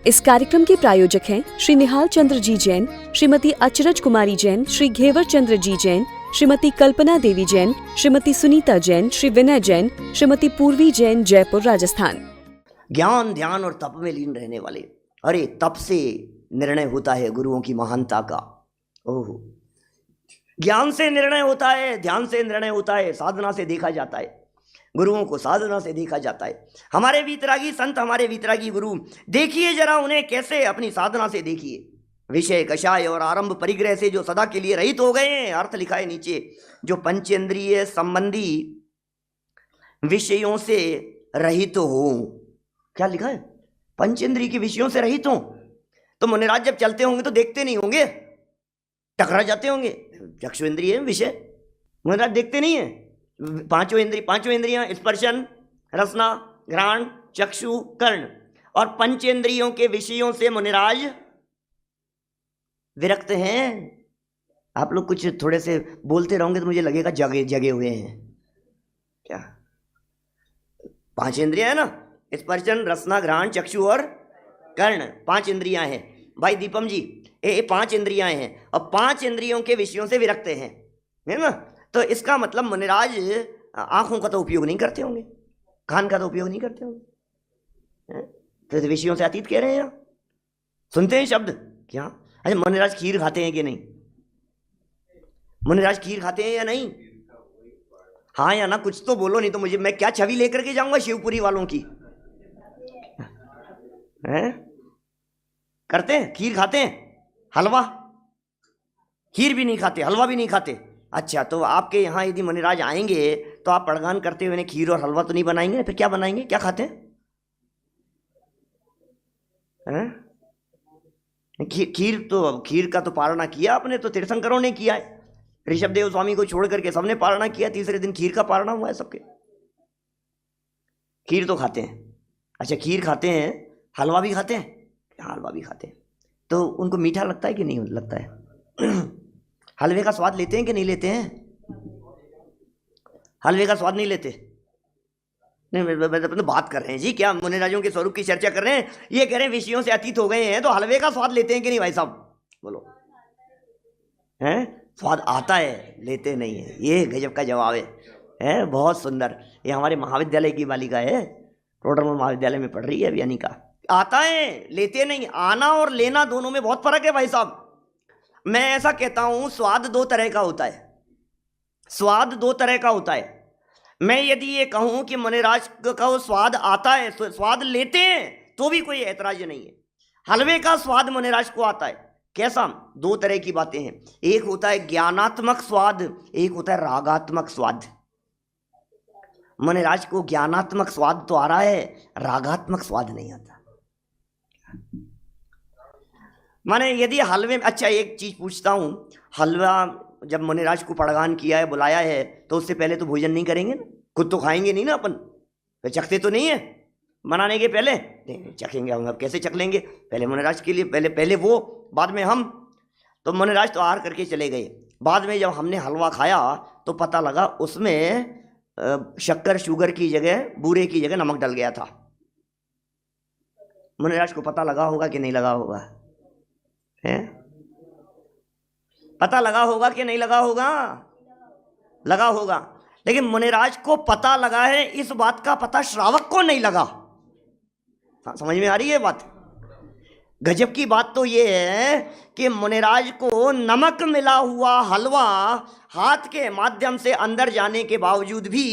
इस कार्यक्रम के प्रायोजक हैं श्री निहाल चंद्र जी जैन, श्रीमती अचरज कुमारी जैन, श्री घेवर चंद्र जी जैन, श्रीमती कल्पना देवी जैन, श्रीमती सुनीता जैन, श्री विनय जैन, श्रीमती पूर्वी जैन, जयपुर, राजस्थान। ज्ञान, ध्यान और तप में लीन रहने वाले। अरे तप से निर्णय होता है गुरुओं की महानता का। ओह, ज्ञान से निर्णय होता है, ध्यान से निर्णय होता है, साधना से देखा जाता है, गुरुओं को साधना से देखा जाता है। हमारे वीतरागी संत, हमारे वीतरागी गुरु, देखिए जरा उन्हें कैसे अपनी साधना से देखिए। विषय, कषाय और आरंभ परिग्रह से जो सदा के लिए रहित हो गए हैं। अर्थ लिखा है नीचे, जो पंचेंद्रिय संबंधी विषयों से रहित हो। क्या लिखा है? पंचेंद्रिय के विषयों से रहित हो। तो मुनिराज जब चलते होंगे तो देखते नहीं होंगे, टकरा जाते होंगे। चक्षु इंद्रिय विषय, मुनिराज देखते नहीं है। पांचों इंद्रियां स्पर्शन, रसना, घ्राण, चक्षु, कर्ण और पंचेंद्रियों के विषयों से मुनिराज विरक्त हैं। आप लोग कुछ थोड़े से बोलते रहोगे तो मुझे लगेगा जगे जगे हुए हैं। क्या 5 इंद्रियां है ना? स्पर्शन, रसना, घ्राण, चक्षु और कर्ण, 5 इंद्रियां हैं भाई दीपम जी। ये 5 इंद्रियां हैं और 5 इंद्रियों के विषयों से विरक्त हैं, है ना? तो इसका मतलब मुनिराज आंखों का तो उपयोग नहीं करते होंगे, कान का तो उपयोग नहीं करते होंगे, तो विषयों से अतीत कह रहे हैं। सुनते हैं शब्द क्या? अच्छा, मुनिराज खीर खाते हैं कि नहीं? मुनिराज खीर खाते हैं या नहीं? हाँ या ना, कुछ तो बोलो, नहीं तो मुझे मैं क्या छवि लेकर के जाऊंगा शिवपुरी वालों की। हैं? करते हैं? खीर खाते हैं? हलवा? खीर भी नहीं खाते, हलवा भी नहीं खाते। अच्छा, तो आपके यहाँ यदि मुनिराज आएंगे तो आप पड़गान करते हुए खीर और हलवा तो नहीं बनाएंगे, फिर क्या बनाएंगे? क्या खाते हैं? खीर का तो पारणा किया आपने, तो तीर्थंकरों ने किया है। ऋषभदेव स्वामी को छोड़ करके सबने पारणा किया, तीसरे दिन खीर का पारणा हुआ है सबके। खीर तो खाते हैं। अच्छा, खीर खाते हैं, हलवा भी खाते हैं? हलवा भी खाते हैं। तो उनको मीठा लगता है कि नहीं लगता है? हलवे का स्वाद लेते हैं कि नहीं लेते हैं? हलवे का स्वाद नहीं लेते? नहीं, तो बात कर रहे हैं जी, क्या मुनिराजों के स्वरूप की चर्चा कर रहे हैं? ये कह रहे हैं विषयों से अतीत हो गए हैं, तो हलवे का स्वाद लेते हैं कि नहीं भाई साहब? बोलो। हैं? स्वाद आता है, लेते नहीं है। ये गजब का जवाब है, बहुत सुंदर। ये हमारे महाविद्यालय की बालिका है, टोडरमल महाविद्यालय में पढ़ रही है अभी अनिका। आता है, लेते नहीं। आना और लेना दोनों में बहुत फर्क है भाई साहब। मैं ऐसा कहता हूं, स्वाद 2 तरह का होता है। स्वाद 2 तरह का होता है। मैं यदि ये कहूं कि मुनिराज का वो स्वाद आता है, तो स्वाद लेते हैं तो भी कोई ऐतराज नहीं है। हलवे का स्वाद मुनिराज को आता है। कैसा? 2 तरह की बातें हैं। एक होता है ज्ञानात्मक स्वाद, एक होता है रागात्मक स्वाद। मुनिराज को ज्ञानात्मक स्वाद तो आ रहा है, रागात्मक स्वाद नहीं आता। माने यदि हलवे में, अच्छा एक चीज पूछता हूं, हलवा जब मुनिराज को पड़गान किया है, बुलाया है, तो उससे पहले तो भोजन नहीं करेंगे ना? खुद तो खाएंगे नहीं ना अपन, तो चखते तो नहीं है बनाने के पहले? नहीं चखेंगे हम। अब कैसे चख लेंगे? पहले मुनिराज के लिए, पहले वो, बाद में हम। तो मुनिराज तो आहार करके चले गए। बाद में जब हमने हलवा खाया तो पता लगा उसमें शक्कर, शुगर की जगह, बूरे की जगह नमक डल गया था। मुनिराज को पता लगा होगा कि नहीं लगा होगा? है? पता लगा होगा कि नहीं लगा होगा? लगा होगा। लेकिन मुनिराज को पता लगा है, इस बात का पता श्रावक को नहीं लगा। समझ में आ रही है बात? गजब की बात तो ये है कि मुनिराज को नमक मिला हुआ हलवा हाथ के माध्यम से अंदर जाने के बावजूद भी,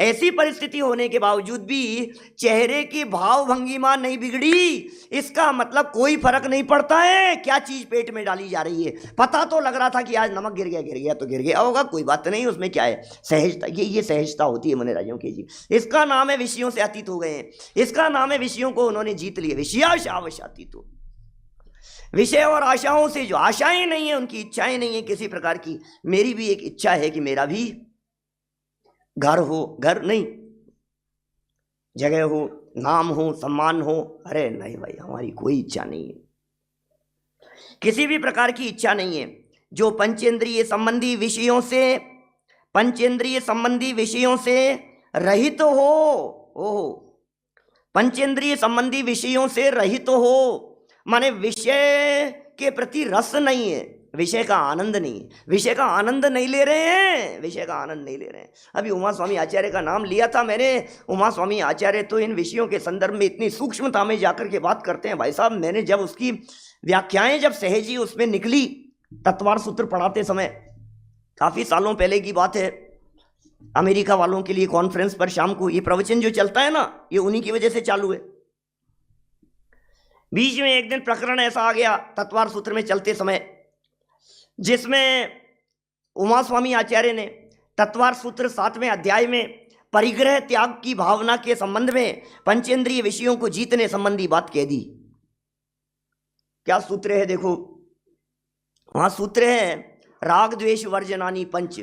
ऐसी परिस्थिति होने के बावजूद भी चेहरे की भाव भंगिमा नहीं बिगड़ी। इसका मतलब कोई फर्क नहीं पड़ता है क्या चीज पेट में डाली जा रही है। पता तो लग रहा था कि आज नमक गिर गया तो गिर गया होगा, कोई बात नहीं, उसमें क्या है? सहजता। ये सहजता होती है मुनिराजों की जी। इसका नाम है विषयों से अतीत हो गए हैं। इसका नाम है विषयों को उन्होंने जीत लिया। विषयाशावशातीतो, विषय और आशाओं से, जो आशाएं नहीं है, उनकी इच्छाएं नहीं है किसी प्रकार की। मेरी भी एक इच्छा है कि मेरा भी घर हो, घर नहीं, जगह हो, नाम हो, सम्मान हो। अरे नहीं भाई, हमारी कोई इच्छा नहीं है, किसी भी प्रकार की इच्छा नहीं है। जो पंचेंद्रिय संबंधी विषयों से, पंचेंद्रिय संबंधी विषयों से रहित हो, पंचेंद्रिय संबंधी विषयों से रहित हो, माने विषय के प्रति रस नहीं है, विषय का आनंद नहीं है, विषय का आनंद नहीं ले रहे हैं, विषय का आनंद नहीं ले रहे हैं। अभी उमा स्वामी आचार्य का नाम लिया था मैंने। उमा स्वामी आचार्य तो इन विषयों के संदर्भ में इतनी सूक्ष्मता में जाकर के बात करते हैं भाई साहब। मैंने जब उसकी व्याख्याएं जब सहजी उसमें निकली तत्वार सूत्र पढ़ाते समय, काफी सालों पहले की बात है, अमेरिका वालों के लिए कॉन्फ्रेंस पर शाम को ये प्रवचन जो चलता है ना, ये उन्हीं की वजह से चालू है। बीच में एक दिन प्रकरण ऐसा आ गया तत्वार सूत्र में चलते समय, जिसमें उमा स्वामी आचार्य ने तत्वार सूत्र 7वें अध्याय में परिग्रह त्याग की भावना के संबंध में पंचेंद्रिय विषयों को जीतने संबंधी बात कह दी। क्या सूत्र है देखो, वहां सूत्र है राग द्वेष वर्जनानी पंच।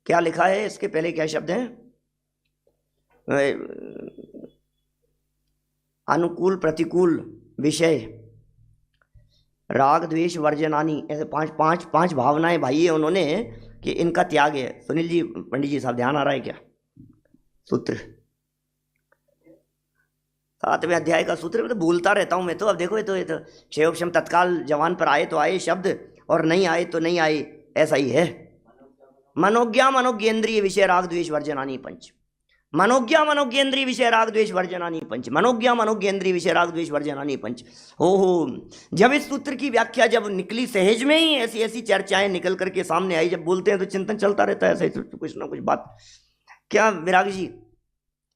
क्या लिखा है इसके पहले क्या शब्द हैं? अनुकूल प्रतिकूल विषय, राग द्वेष वर्जनानी, ऐसे पांच भावनाएं भाई है उन्होंने कि इनका त्याग है। सुनील जी, पंडित जी साहब, ध्यान आ रहा है क्या? सूत्र 7वें अध्याय का सूत्र, तो भूलता रहता हूं मैं तो। अब देखो ये तो क्षेयोपशम तत्काल जवान पर आए तो आए शब्द, और नहीं आए तो नहीं आए, ऐसा ही है। मनोज्ञा मनोज्ञेन्द्रिय विषय राग द्वेष वर्जनानी पंच, मनोज्ञा मनोज्ञेन्द्रिय विषय राग द्वेष वर्जनानी पंच, मनोज्ञा मनोज्ञेन्द्रिय विषय राग द्वेष वर्जनानी पंच। हो जब इस सूत्र की व्याख्या जब निकली, सहज में ही ऐसी ऐसी चर्चाएं निकल करके सामने आई। जब बोलते हैं तो चिंतन चलता रहता है, ऐसा ही कुछ ना कुछ बात। क्या विराग जी,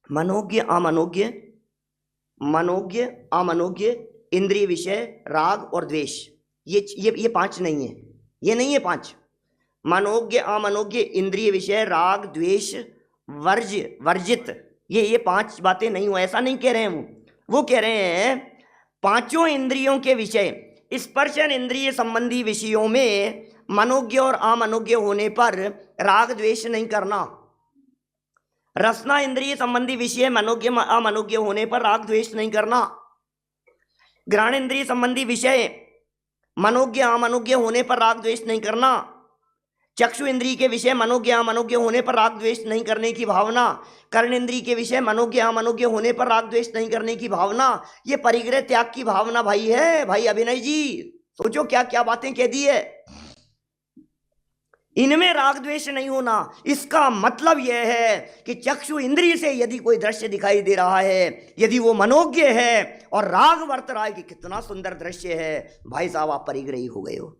मनोज्ञ अमनोज्ञ, मनोज्ञ अमनोज्ञ, इंद्रिय विषय राग और द्वेष, ये 5 नहीं है, ये नहीं है 5। मनोज्ञ अमनोज्ञ इंद्रिय विषय राग द्वेष वर्जित, ये 5 बातें नहीं हो, ऐसा नहीं कह रहे हैं वो कह रहे हैं 5 इंद्रियों के विषय, स्पर्शन इंद्रिय संबंधी विषयों में मनोज्ञ और अमनोज्ञ होने पर राग द्वेष नहीं करना। रसना इंद्रिय संबंधी विषय मनोज्ञ अमनोज्ञ होने पर राग द्वेष नहीं करना। घ्राण इंद्रिय संबंधी विषय मनोज्ञ अमनोज्ञ होने पर राग द्वेष नहीं करना। चक्षु इंद्रिय के विषय मनोज्ञ अमनोज्ञ होने पर राग द्वेष नहीं करने की भावना। कर्ण इंद्रिय के विषय मनोज्ञ अमनोज्ञ होने पर राग द्वेष नहीं करने की भावना। ये परिग्रह त्याग की भावना भाई है। भाई अभिनय जी, सोचो क्या क्या बातें कह दी है। इनमें राग द्वेष नहीं होना, इसका मतलब यह है कि चक्षु इंद्रिय से यदि कोई दृश्य दिखाई दे रहा है, यदि वो मनोज्ञ है और राग वर्त रहा है कि कितना सुंदर दृश्य है, भाई साहब आप परिग्रही हो गए हो।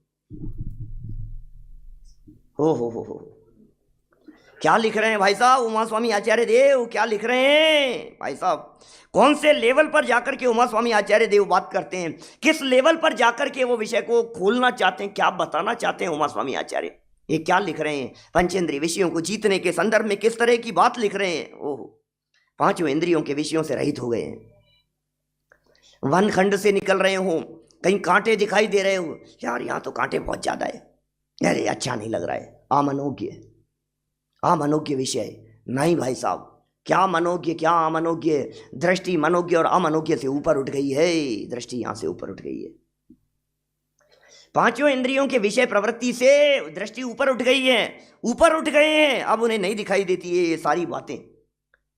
क्या लिख रहे हैं भाई साहब उमा स्वामी आचार्य देव, क्या लिख रहे हैं भाई साहब? कौन से लेवल पर जाकर के उमा स्वामी आचार्य देव बात करते हैं, किस लेवल पर जाकर के वो विषय को खोलना चाहते हैं, क्या बताना चाहते हैं उमा स्वामी आचार्य? ये क्या लिख रहे हैं? पंचेंद्रिय विषयों को जीतने के संदर्भ में किस तरह की बात लिख रहे हैं? ओह, 5 इंद्रियों के विषयों से रहित हो गए हैं, वन खंड से निकल रहे हो, कहीं कांटे दिखाई दे रहे हो, यार यहाँ तो कांटे बहुत ज्यादा है, अरे अच्छा नहीं लग रहा है, अमनोज्ञ विषय नहीं भाई साहब। क्या मनोज्ञ क्या अमनोज्ञ, दृष्टि मनोज्ञ और अमनोज्ञ से ऊपर उठ गई है, दृष्टि यहां से ऊपर उठ गई है। 5 इंद्रियों के विषय प्रवृत्ति से दृष्टि ऊपर उठ गई है, ऊपर उठ गए हैं, अब उन्हें नहीं दिखाई देती है ये सारी बातें।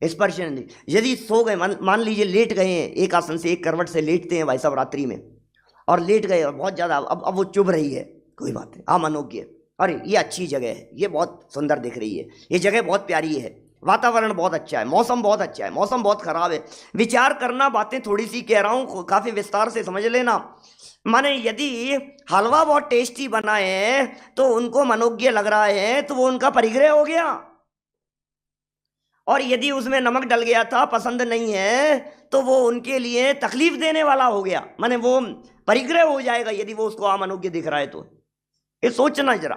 स्पर्श यदि सो गए, मान लीजिए लेट गए हैं, एक आसन से एक करवट से लेटते हैं भाई साहब रात्रि में, और लेट गए और बहुत ज्यादा अब वो चुभ रही है, कोई बात नहीं, अमनोज्ञ, अरे ये अच्छी जगह है, ये बहुत सुंदर दिख रही है, ये जगह बहुत प्यारी है, वातावरण बहुत अच्छा है, मौसम बहुत अच्छा है, मौसम बहुत खराब है। विचार करना, बातें थोड़ी सी कह रहा हूं, काफी विस्तार से समझ लेना। माने यदि हलवा बहुत टेस्टी बना है तो उनको मनोज्ञ लग रहा है, तो वो उनका परिग्रह हो गया। और यदि उसमें नमक डल गया था, पसंद नहीं है, तो वो उनके लिए तकलीफ देने वाला हो गया, माने वो परिग्रह हो जाएगा यदि वो उसको अमनोज्ञ दिख रहा है तो। ये सोचना जरा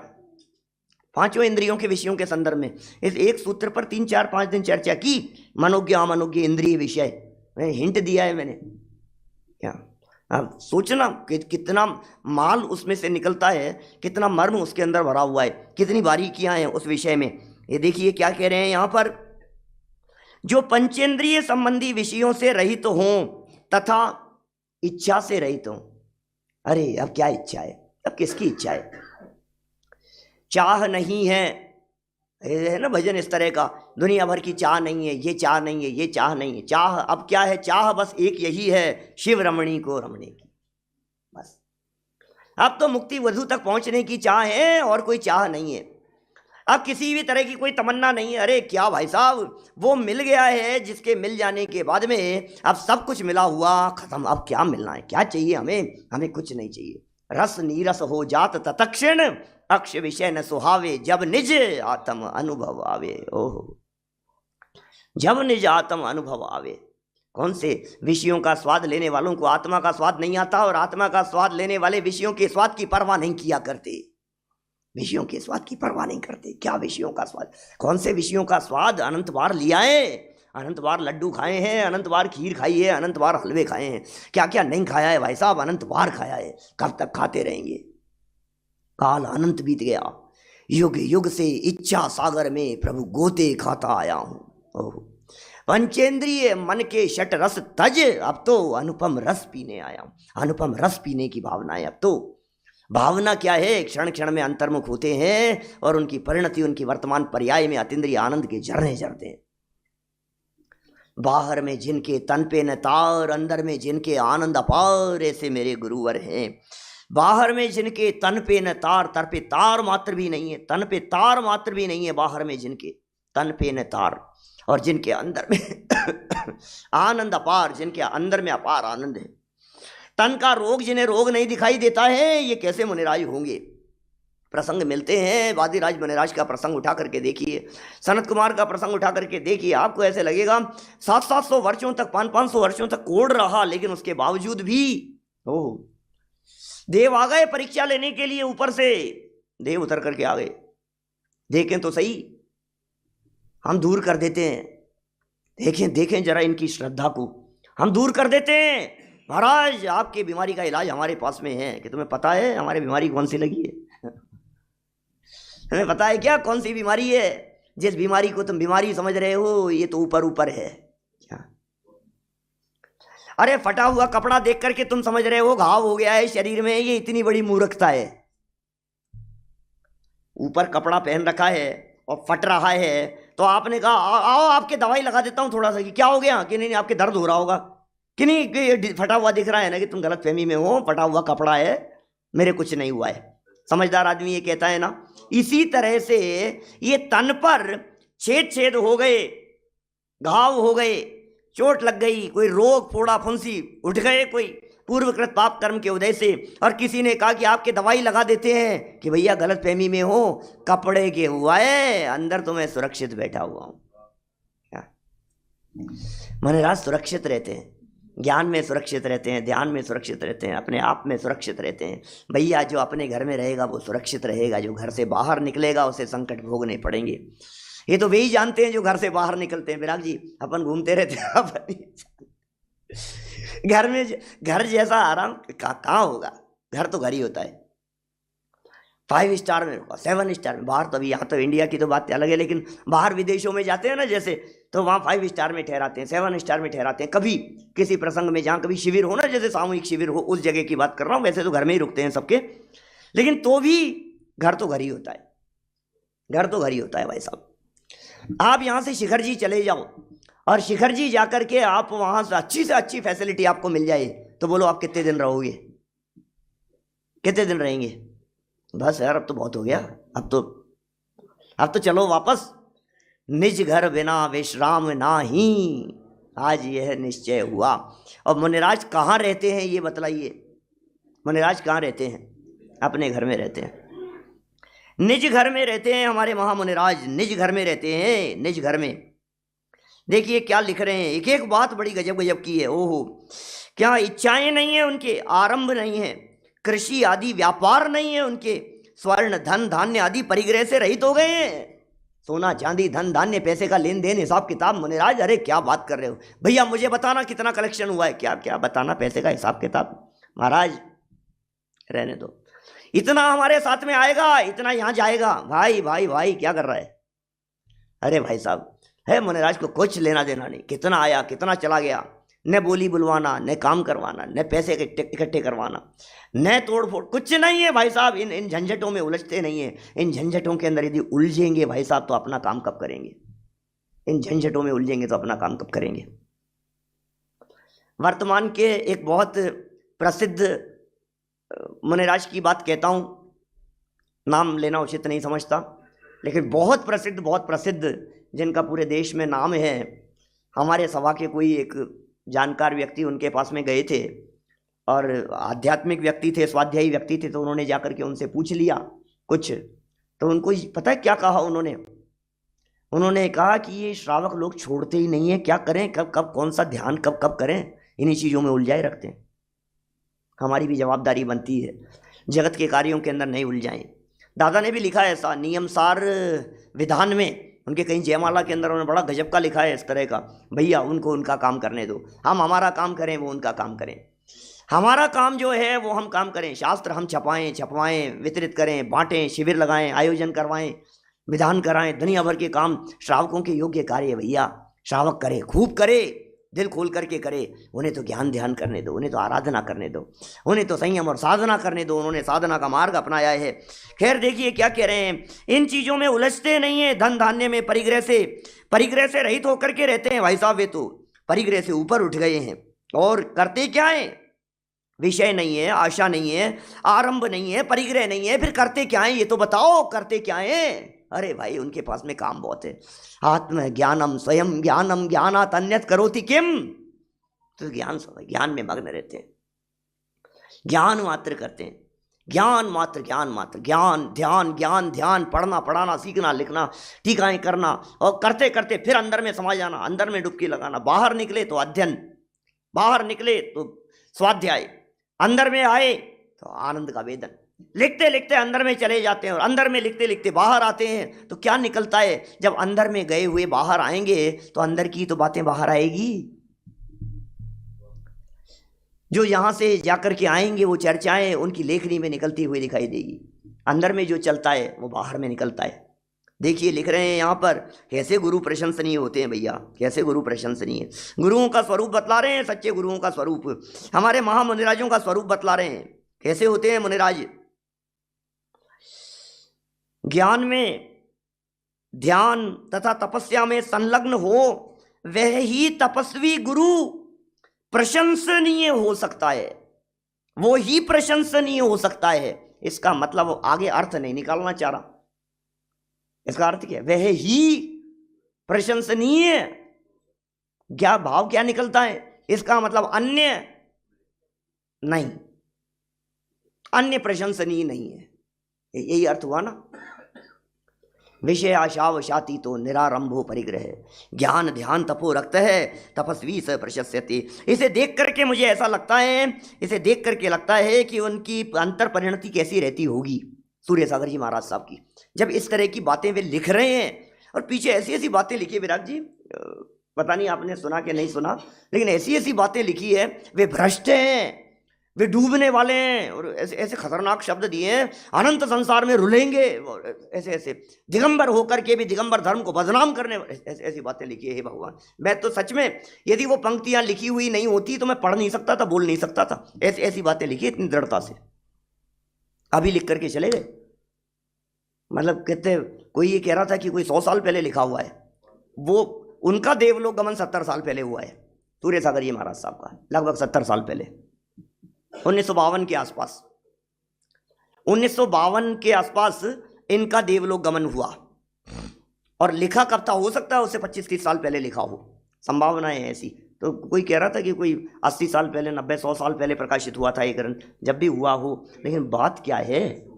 5 इंद्रियों के विषयों के संदर्भ में इस एक सूत्र पर 3, 4, 5 दिन चर्चा की। मनोज्ञ अमनोज्ञ इंद्रिय विषय हिंट दिया है मैंने, क्या अब सोचना कि कितना माल उसमें से निकलता है, कितना मर्म उसके अंदर भरा हुआ है, कितनी बारीकियां हैं उस विषय में। ये देखिए क्या कह रहे हैं यहां पर, जो पंचेंद्रिय संबंधी विषयों से रहित तो हों तथा इच्छा से रहित हों। अरे अब क्या इच्छा है, अब किसकी इच्छा है? चाह नहीं है, ये है ना भजन इस तरह का, दुनिया भर की चाह नहीं है, ये चाह नहीं है, ये चाह नहीं है। चाह अब क्या है? चाह बस एक यही है, शिव रमणी को रमने की, बस। अब तो मुक्ति वधु तक पहुंचने की चाह है और कोई चाह नहीं है। अब किसी भी तरह की कोई तमन्ना नहीं है। अरे क्या भाई साहब, वो मिल गया है जिसके मिल जाने के बाद में अब सब कुछ मिला हुआ खत्म। अब क्या मिलना है? क्या चाहिए हमें? हमें कुछ नहीं चाहिए। रस नीरस हो जात तत्क्षण, अक्ष विषय न सुहावे, जब निज आत्म अनुभव आवे। ओहो, जब निज आत्म अनुभव आवे। कौन से विषयों का स्वाद लेने वालों को आत्मा का स्वाद नहीं आता, और आत्मा का स्वाद लेने वाले विषयों के स्वाद की परवाह नहीं किया करते। विषयों के स्वाद की परवाह नहीं करते। क्या विषयों का स्वाद? कौन से विषयों का स्वाद? अनंत बार लिया है, अनंत बार लड्डू खाए हैं, अनंत बार खीर खाई है, अनंत बार हलवे खाए हैं। क्या क्या नहीं खाया है भाई साहब? अनंत बार खाया है। कब तक खाते रहेंगे? काल अनंत बीत गया, युग युग से इच्छा सागर में प्रभु गोते खाता आया हूँ। ओह, पंचेंद्रिय मन के शट रस तज, अब तो अनुपम रस पीने आया हूँ। अनुपम रस पीने की भावना है अब तो। भावना क्या है? क्षण क्षण में अंतर्मुख होते हैं और उनकी परिणति उनकी वर्तमान पर्याय में अतीन्द्रिय आनंद के झरने झरते हैं। बाहर में जिनके तन पे न तार, अंदर में जिनके आनंद अपार, ऐसे मेरे गुरुवर हैं। बाहर में जिनके तन पे न तार, तर पे तार मात्र भी नहीं है, तन पे तार मात्र भी नहीं है। बाहर में जिनके तन पे न तार, और जिनके अंदर में आनंद अपार, जिनके अंदर में अपार आनंद है। तन का रोग जिन्हें रोग नहीं दिखाई देता है, ये कैसे मुनिराज होंगे? प्रसंग मिलते हैं, वादिराज मुनिराज का प्रसंग उठा करके देखिए, सनत कुमार का प्रसंग उठा करके देखिए, आपको ऐसे लगेगा 700-700 वर्षों तक, 500-500 वर्षों तक कोढ़ रहा, लेकिन उसके बावजूद भी ओह, देव आ गए परीक्षा लेने के लिए। ऊपर से देव उतर करके आ गए। देखें तो सही, हम दूर कर देते हैं। देखें देखें जरा इनकी श्रद्धा को, हम दूर कर देते हैं। महाराज, आपकी बीमारी का इलाज हमारे पास में है। कि तुम्हें पता है हमारी बीमारी कौन सी लगी है? तुम्हें पता है क्या कौन सी बीमारी है? जिस बीमारी को तुम बीमारी समझ रहे हो, ये तो ऊपर ऊपर है। क्या? अरे फटा हुआ कपड़ा देख करके तुम समझ रहे हो घाव हो गया है शरीर में, ये इतनी बड़ी मूर्खता है। ऊपर कपड़ा पहन रखा है और फट रहा है, तो आपने कहा आओ आपके दवाई लगा देता हूं थोड़ा सा। कि क्या हो गया? कि नहीं, आपके दर्द हो रहा होगा। कि नहीं, कि फटा हुआ दिख रहा है ना, कि तुम गलत फहमी में हो, फटा हुआ कपड़ा है, मेरे कुछ नहीं हुआ है। समझदार आदमी ये कहता है ना। इसी तरह से ये तन पर छेद छेद हो गए, घाव हो गए, चोट लग गई, कोई रोग फोड़ा फुंसी उठ गए, कोई पूर्वकृत पाप कर्म के उदय से, और किसी ने कहा कि आपके दवाई लगा देते हैं। कि भैया गलत फहमी में हो, कपड़े के हुआ है, अंदर तो मैं सुरक्षित बैठा हुआ हूं। मनराज सुरक्षित रहते हैं, ज्ञान में सुरक्षित रहते हैं, ध्यान में सुरक्षित रहते हैं, अपने आप में सुरक्षित रहते हैं। भैया जो अपने घर में रहेगा वो सुरक्षित रहेगा, जो घर से बाहर निकलेगा उसे संकट भोगने पड़ेंगे। ये तो वे ही जानते हैं जो घर से बाहर निकलते हैं। विराग जी, अपन घूमते रहते हैं, अपन घर में घर जैसा आराम कहाँ होगा? घर तो घर ही होता है। 5 स्टार में होगा, 7 स्टार में। बाहर तो अभी, यहाँ तो इंडिया की तो बात अलग है, लेकिन बाहर विदेशों में जाते हैं ना जैसे, तो वहाँ 5 स्टार में ठहराते हैं, 7 स्टार में ठहराते हैं। कभी किसी प्रसंग में जहाँ कभी शिविर हो ना, जैसे सामूहिक शिविर हो, उस जगह की बात कर रहा हूँ। वैसे तो घर में ही रुकते हैं सबके, लेकिन तो भी घर तो घर ही होता है। घर तो घर ही होता है भाई साहब। आप यहाँ से शिखर जी चले जाओ, और शिखर जी जाकर के आप वहाँ से अच्छी फैसिलिटी आपको मिल जाए, तो बोलो आप कितने दिन रहोगे? कितने दिन रहेंगे? बस यार, अब तो बहुत हो गया, अब तो चलो वापस। निज घर बिना विश्राम नाही, आज यह निश्चय हुआ। और मुनिराज कहाँ रहते हैं ये बतलाइए? मुनिराज कहाँ रहते हैं? अपने घर में रहते हैं, निज घर में रहते हैं। हमारे महामुनिराज निज घर में रहते हैं, निज घर में। देखिए क्या लिख रहे हैं, एक एक बात बड़ी गजब गजब की है। ओहो, क्या इच्छाएं नहीं है उनके, आरंभ नहीं है, कृषि आदि व्यापार नहीं है उनके, स्वर्ण धन धान्य आदि परिग्रह से रहित हो गए हैं। सोना चांदी धन धान्य पैसे का लेन देन हिसाब किताब। मुनिराज अरे क्या बात कर रहे हो भैया, मुझे बताना कितना कलेक्शन हुआ है। क्या क्या बताना पैसे का हिसाब किताब? महाराज रहने दो, इतना हमारे साथ में आएगा, इतना यहाँ जाएगा। भाई भाई भाई क्या कर रहा है? अरे भाई साहब, है मुनिराज को कुछ लेना देना नहीं, कितना आया कितना चला गया, न बोली बुलवाना, न काम करवाना, न पैसे इकट्ठे करवाना, न तोड़ फोड़, कुछ नहीं है भाई साहब। इन झंझटों में उलझते नहीं है। इन झंझटों के अंदर यदि उलझेंगे भाई साहब तो अपना काम कब करेंगे? इन झंझटों में उलझेंगे तो अपना काम कब करेंगे? वर्तमान के एक बहुत प्रसिद्ध मुनिराज की बात कहता हूँ, नाम लेना उचित नहीं समझता, लेकिन बहुत प्रसिद्ध जिनका पूरे देश में नाम है। हमारे सभा के कोई एक जानकार व्यक्ति उनके पास में गए थे और आध्यात्मिक व्यक्ति थे, स्वाध्यायी व्यक्ति थे, तो उन्होंने जाकर के उनसे पूछ लिया कुछ। तो उनको पता है क्या कहा उन्होंने कहा कि ये श्रावक लोग छोड़ते ही नहीं है, क्या करें, कब कब कौन सा ध्यान कब करें, इन्हीं चीज़ों में उलझाए रखते हैं। हमारी भी जवाबदारी बनती है जगत के कार्यों के अंदर नहीं उलझाएं। दादा ने भी लिखा है ऐसा नियमसार विधान में, उनके कहीं जयमाला के अंदर उन्होंने बड़ा गजब का लिखा है इस तरह का, भैया उनको उनका काम करने दो, हम हमारा काम करें, वो उनका काम करें। हमारा काम जो है वो हम काम करें, शास्त्र हम छपवाएं, वितरित करें, बांटें, शिविर लगाएं, आयोजन करवाएं, विधान कराएं, दुनिया भर के काम श्रावकों के योग्य कार्य भैया श्रावक करे, खूब करे, दिल खोल करके करे। उन्हें तो ज्ञान ध्यान करने दो, उन्हें तो आराधना करने दो, उन्हें तो संयम और साधना करने दो। उन्होंने साधना का मार्ग अपनाया है। खैर देखिए क्या कह रहे हैं, इन चीज़ों में उलझते नहीं है, धन धान्य में परिग्रह से रहित होकर के रहते हैं भाई साहब। वे तो परिग्रह से ऊपर उठ गए हैं और करते क्या है? विषय नहीं है, आशा नहीं है, आरंभ नहीं है, परिग्रह नहीं है, फिर करते क्या है? ये तो बताओ करते क्या है? अरे भाई उनके पास में काम बहुत है। आत्म ज्ञानम स्वयं ज्ञानम ज्ञानात् अन्यत् करोति किम, तो ज्ञान में मग्न रहते हैं, ज्ञान मात्र करते हैं, ज्ञान मात्र ज्ञान ध्यान, पढ़ना पढ़ाना, सीखना लिखना, टीकाएं करना, और करते करते फिर अंदर में समा जाना, अंदर में डुबकी लगाना। बाहर निकले तो अध्ययन, बाहर निकले तो स्वाध्याय, अंदर में आए तो आनंद का वेदन। लिखते लिखते अंदर में चले जाते हैं और अंदर में लिखते लिखते बाहर आते हैं तो क्या निकलता है? जब अंदर में गए हुए बाहर आएंगे तो अंदर की तो बातें बाहर आएगी। जो यहां से जाकर के आएंगे वो चर्चाएं उनकी लेखनी में निकलती हुई दिखाई देगी। अंदर में जो चलता है वो बाहर में निकलता है। देखिए लिख रहे हैं यहाँ पर, कैसे गुरु प्रशंसनीय होते हैं भैया, कैसे गुरु प्रशंसनीय। गुरुओं का स्वरूप बतला रहे हैं, सच्चे गुरुओं का स्वरूप, हमारे महामुनिराजों का स्वरूप बतला रहे हैं। कैसे होते हैं मुनिराज? ज्ञान में, ध्यान तथा तपस्या में संलग्न हो वह ही तपस्वी गुरु प्रशंसनीय हो सकता है, वो ही प्रशंसनीय हो सकता है। इसका मतलब वो आगे अर्थ नहीं निकालना चाह रहा। इसका अर्थ क्या है? वह ही प्रशंसनीय, क्या भाव क्या निकलता है? इसका मतलब अन्य नहीं, अन्य प्रशंसनीय नहीं है, यही अर्थ हुआ ना। विषय आशावशाती तो निरारंभो परिग्रह, ज्ञान ध्यान तपो रक्त है, तपस्वी स प्रशस्यते। इसे देख करके मुझे ऐसा लगता है, इसे देख करके लगता है कि उनकी अंतर परिणति कैसी रहती होगी सूर्य सागर जी महाराज साहब की, जब इस तरह की बातें वे लिख रहे हैं। और पीछे ऐसी ऐसी बातें लिखी है विराट जी, पता नहीं आपने सुना कि नहीं सुना, लेकिन ऐसी ऐसी बातें लिखी है। वे भ्रष्ट हैं, वे डूबने वाले हैं, और ऐसे ऐसे खतरनाक शब्द दिए हैं, अनंत संसार में रुलेंगे, ऐसे ऐसे दिगंबर होकर के भी दिगंबर धर्म को बदनाम करने, ऐसी ऐसी बातें लिखी है भगवान। मैं तो सच में, यदि वो पंक्तियां लिखी हुई नहीं होती तो मैं पढ़ नहीं सकता था, बोल नहीं सकता था। ऐसी ऐसी बातें लिखी इतनी दृढ़ता से, अभी लिख करके चले गए। मतलब कहते, कोई ये कह रहा था कि कोई 100 साल पहले लिखा हुआ है, वो उनका देवलोक गमन 70 साल पहले हुआ है, सूर्य सागर जी महाराज साहब का, लगभग 70 साल पहले, 1952 के आसपास, 1952 के आसपास इनका देवलोक गमन हुआ। और लिखा कब था? हो सकता है उससे 25-30 साल पहले लिखा हो, संभावना है ऐसी। तो कोई कह रहा था कि कोई 80 साल पहले, 90-100 साल पहले प्रकाशित हुआ था ये ग्रंथ, जब भी हुआ हो। लेकिन बात क्या है,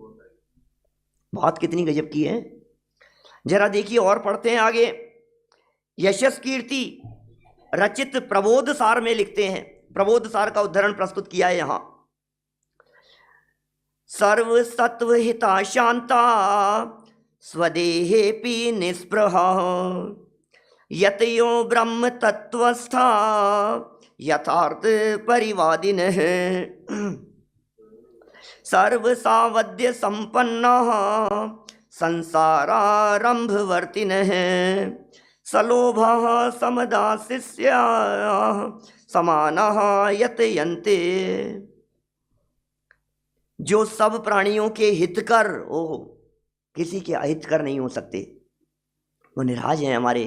बात कितनी गजब की है, जरा देखिए और पढ़ते हैं आगे। यशस कीर्ति रचित प्रबोध सार में लिखते हैं, प्रबोध सार का उद्धरण प्रस्तुत किया है यहां। सर्व सत्व हिता शांता स्वदेहे पी निस्पृहा यतयो ब्रह्म तत्वस्था यथार्थ परिवादिन सर्व सावध्य संपन्ना संसारारंभवर्तिन सलोभा समदासिस्या समानः यतयन्ते, जो सब प्राणियों के हितकर, ओह किसी के अहितकर नहीं हो सकते, वो निराज हैं हमारे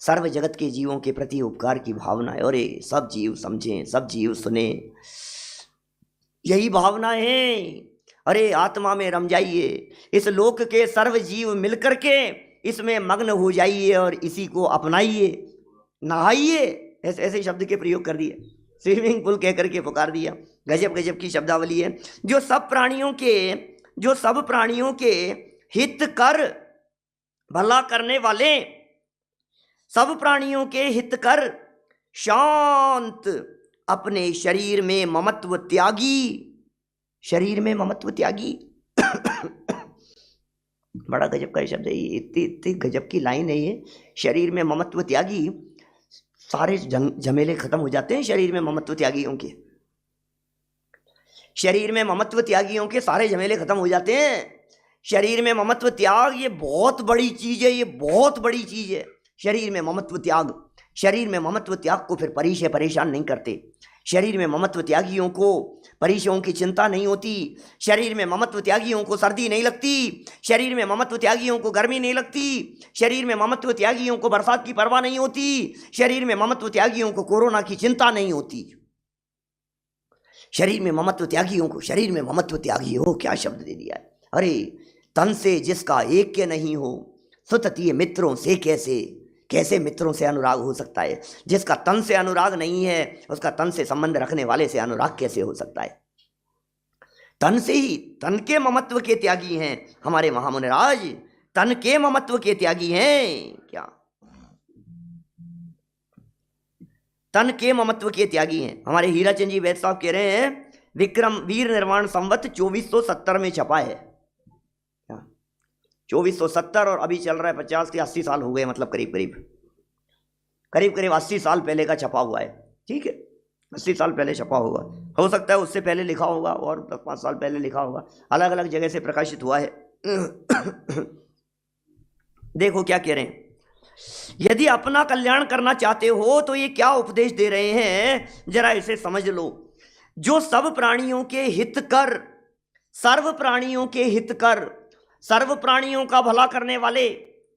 सर्व जगत के जीवों के प्रति उपकार की भावना है। और सब जीव समझें, सब जीव सुने, यही भावना है। अरे आत्मा में रम जाइए, इस लोक के सर्व जीव मिलकर के इसमें मग्न हो जाइए और इसी को अपनाइए, नहाइए, ऐसे शब्द के प्रयोग कर दिए, स्विमिंग पूल कह करके पुकार दिया। गजब गजब की शब्दावली है। जो सब प्राणियों के हित कर, भला करने वाले, सब प्राणियों के हित कर, शांत, अपने शरीर में ममत्व त्यागी, शरीर में ममत्व त्यागी बड़ा गजब का शब्द है ये, इतनी गजब की लाइन है ये। शरीर में ममत्व त्यागी, सारे झमेले खत्म हो जाते हैं शरीर में ममत्व त्यागियों के। शरीर में ममत्व त्यागियों के सारे झमेले खत्म हो जाते हैं। शरीर में ममत्व त्याग, ये बहुत बड़ी चीज है, ये बहुत बड़ी चीज है। शरीर में ममत्व त्याग, शरीर में ममत्व त्याग को फिर परिचय परेशान नहीं करते। शरीर में ममत्व त्यागियों को परिचयों की चिंता नहीं होती। शरीर में ममत्व त्यागियों को सर्दी नहीं लगती। शरीर में ममत्व त्यागियों को गर्मी नहीं लगती। शरीर में ममत्व त्यागियों को बरसात की परवाह नहीं होती। शरीर में ममत्व त्यागियों को कोरोना की चिंता नहीं होती। शरीर में ममत्व त्यागियों को, शरीर में ममत्व त्यागी हो, क्या शब्द दे दिया है। अरे तन से जिसका एक के नहीं हो, सुततीय मित्रों से कैसे मित्रों से अनुराग हो सकता है। जिसका तन से अनुराग नहीं है, उसका तन से संबंध रखने वाले से अनुराग कैसे हो सकता है। तन से ही, तन के ममत्व के त्यागी हैं हमारे महामुनिराज, तन के ममत्व के त्यागी हैं। क्या तन के ममत्व के त्यागी हैं हमारे हीराचंद जी वैद्य साहब कह रहे हैं, विक्रम वीर निर्माण संवत 2470 में छपा है। 2470 और अभी चल रहा है 50 से 80 साल हो गए, मतलब करीब करीब 80 साल पहले का छपा हुआ है। ठीक है, 80 साल पहले छपा होगा, हो सकता है उससे पहले लिखा होगा और 5 साल पहले लिखा होगा, अलग अलग जगह से प्रकाशित हुआ है। देखो क्या कह रहे हैं, यदि अपना कल्याण करना चाहते हो तो ये क्या उपदेश दे रहे हैं, जरा इसे समझ लो। जो सब प्राणियों के हित कर, सर्व प्राणियों के हित कर, सर्व प्राणियों का भला करने वाले,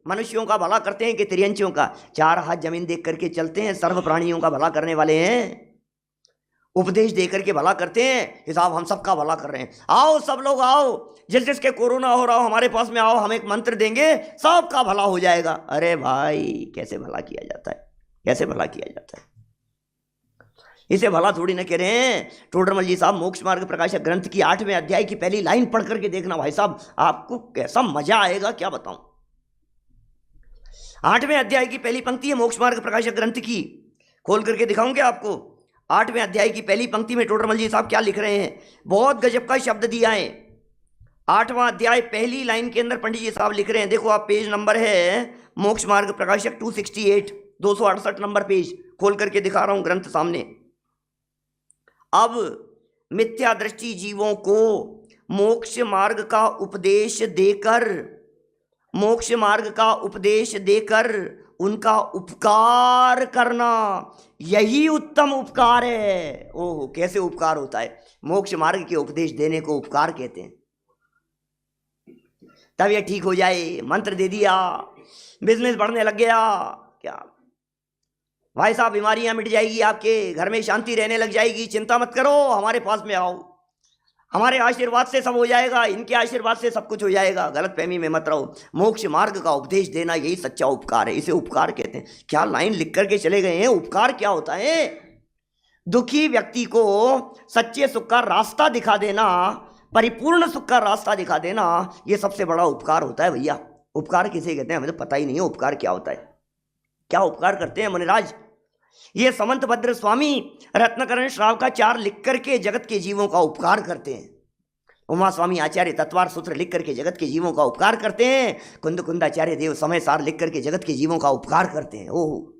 मनुष्यों का भला करते हैं कि तिर्यंचियों का, 4 हाथ जमीन देख करके चलते हैं, सर्व प्राणियों का भला करने वाले हैं। उपदेश दे करके भला करते हैं, हिसाब हम सबका भला कर रहे हैं। आओ सब लोग आओ, जिस जिसके कोरोना हो रहा हो हमारे पास में आओ, हम एक मंत्र देंगे, सबका भला हो जाएगा। अरे भाई कैसे भला किया जाता है, कैसे भला किया जाता है। इसे भला थोड़ी ना कह रहे हैं। टोडरमल जी साहब मोक्ष मार्ग प्रकाशक ग्रंथ की 8वें अध्याय की पहली लाइन पढ़ करके देखना भाई साहब, आपको कैसा मजा आएगा क्या बताऊं। 8वें अध्याय की पहली पंक्ति है मोक्ष मार्ग प्रकाशक ग्रंथ की, खोल करके दिखाऊंगे आपको। 8वें अध्याय की पहली पंक्ति में टोडरमल जी साहब क्या लिख रहे हैं, बहुत गजब का शब्द दिया है। 8वां अध्याय पहली लाइन के अंदर पंडित जी साहब लिख रहे हैं, देखो आप, पेज नंबर है मोक्ष मार्ग प्रकाशक 268, 268 नंबर पेज, खोल करके दिखा रहा हूं ग्रंथ सामने। अब मिथ्या दृष्टि जीवों को मोक्ष मार्ग का उपदेश देकर, मोक्ष मार्ग का उपदेश देकर उनका उपकार करना, यही उत्तम उपकार है। ओह कैसे उपकार होता है, मोक्ष मार्ग के उपदेश देने को उपकार कहते हैं। तबीयत ठीक हो जाए, मंत्र दे दिया, बिजनेस बढ़ने लग गया, क्या भाई साहब बीमारियां मिट जाएगी, आपके घर में शांति रहने लग जाएगी, चिंता मत करो, हमारे पास में आओ, हमारे आशीर्वाद से सब हो जाएगा, इनके आशीर्वाद से सब कुछ हो जाएगा। गलत फहमी में मत रहो। मोक्ष मार्ग का उपदेश देना यही सच्चा उपकार है, इसे उपकार कहते हैं। क्या लाइन लिख करके चले गए हैं, उपकार क्या होता है। दुखी व्यक्ति को सच्चे सुख का रास्ता दिखा देना, परिपूर्ण सुख का रास्ता दिखा देना, यह सबसे बड़ा उपकार होता है भैया। उपकार किसे कहते हैं हमें तो पता ही नहीं है उपकार क्या होता है। क्या उपकार करते हैं मुनिराज, ये समंत भद्र स्वामी रत्नकरण श्रावकाचार्य लिख करके जगत के जीवों का उपकार करते हैं। उमा स्वामी आचार्य तत्वार सूत्र लिख करके जगत के जीवों का उपकार करते हैं। कुंद कुंदाचार्य देव समय सार लिख करके जगत के जीवों का उपकार करते हैं। ओह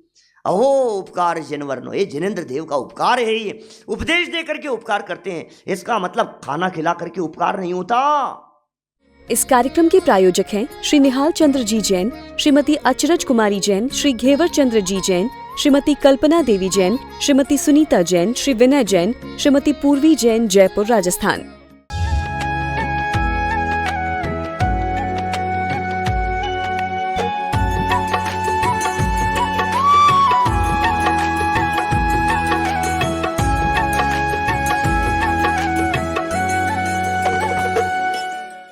अहो उपकार जिनवर्णो, ये जिनेन्द्र देव का उपकार है। ये उपदेश दे करके उपकार करते हैं, इसका मतलब खाना खिला करके उपकार नहीं होता। इस कार्यक्रम के प्रायोजक हैं श्री निहाल चंद्र जी जैन, श्रीमती अचरज कुमारी जैन, श्री घेवर चंद्र जी जैन, श्रीमती कल्पना देवी जैन, श्रीमती सुनीता जैन, श्री विनय जैन, श्रीमती पूर्वी जैन, जयपुर, राजस्थान।